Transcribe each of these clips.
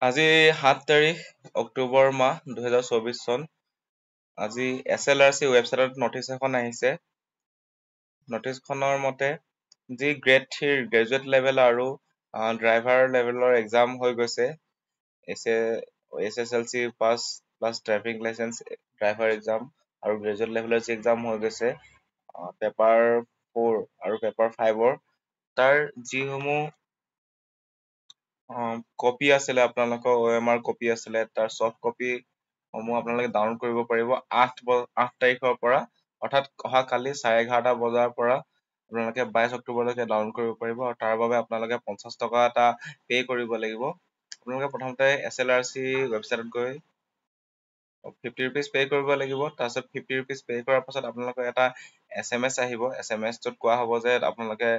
আজি 7 তাৰিখ অক্টোবৰ মাহ 2024 চন। আজি SLRC ৱেবছাইটত নটিচ এখন আহিছে। নটিচখনৰ মতে যি গ্ৰেড 3 গ্ৰেজুৱেট লেভেল আৰু ড্ৰাইভাৰ লেভেলৰ এক্সাম হৈ গৈছে। SSLC pass plus driving licence driver exam আৰু গ্ৰেজুৱেট লেভেলৰ যি এক্সাম হৈ গৈছে পেপাৰ 4 আৰু পেপাৰ 5ৰ তাৰ যিসমূহ কপি আছিলে আপোনালোকৰ OMR কপি আছিলে তাৰ ছফ্ট কপি সমূহ আপোনালোকে ডাউনলোড কৰিব পাৰিব 8 তাৰিখৰ পৰা, অৰ্থাৎ অহা কালি 11:30 বজাৰ পৰা আপোনালোকে 22 অক্টোবৰলৈকে ডাউনলোড কৰিব পাৰিব আৰু তাৰ বাবে আপোনালোকে 50 টকা এটা পে কৰিব লাগিব। আপোনালোকে প্ৰথমতে SLRC ৱেবছাইটত গৈ 50 rupees পে কৰিব লাগিব। তাৰপিছত 50 rupees পে কৰাৰ পাছত আপোনালোকৰ এটা SMS আহিব। SMS টোত কোৱা হ'ব যে আপোনালোকে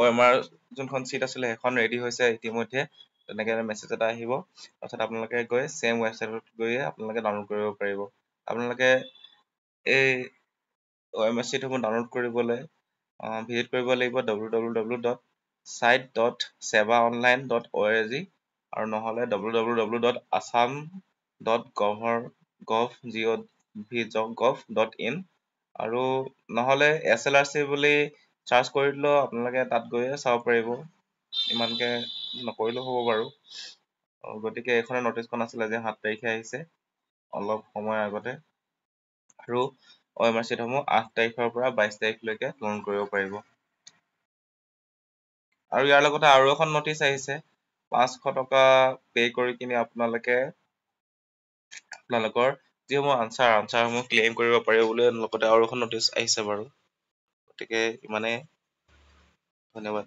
OMR যোনখন চিট আছিলে সেইখন ৰেডি হৈছে ইতিমধ্যে, তেনেকে মেছেজ এটা আহিব। তাৰপিছত আপোনালোকে গৈ চেম ৱেবছাইটত গৈয়ে আপোনালোকে ডাউনলোড কৰিব পাৰিব। আপোনালোকে এই OMR চিটসমূহ ডাউনলোড কৰিবলৈ ভিজিট কৰিব লাগিব www.site.sevaonline.org আৰু নহ'লে www.assam.gov.in আৰু নহ'লে SLRC বুলি চাৰ্চ কৰি দিলেও আপোনালোকে তাত গৈয়ে চাব পাৰিব। ইমানকে নকৰিলেও হ'ব বাৰু। গতিকে এইখনে নটিচখন আছিলে যে 7 তাৰিখে আহিছে অলপ সময়ৰ আগতে, আৰু OMR চিটসমূহ 8 তাৰিখৰ পৰা 22 তাৰিখলৈকে ডাউনলোড কৰিব পাৰিব। আৰু ইয়াৰ লগতে আৰু এখন নটিচ আহিছে, 500 টকা পে কৰি কিনে আপোনালোকৰ যিসমূহ আনচাৰসমূহ ক্লেইম কৰিব পাৰিব বুলি লগতে আৰু এখন নটিচ আহিছে বাৰু। গতিকে ইমানেই, ধন্যবাদ।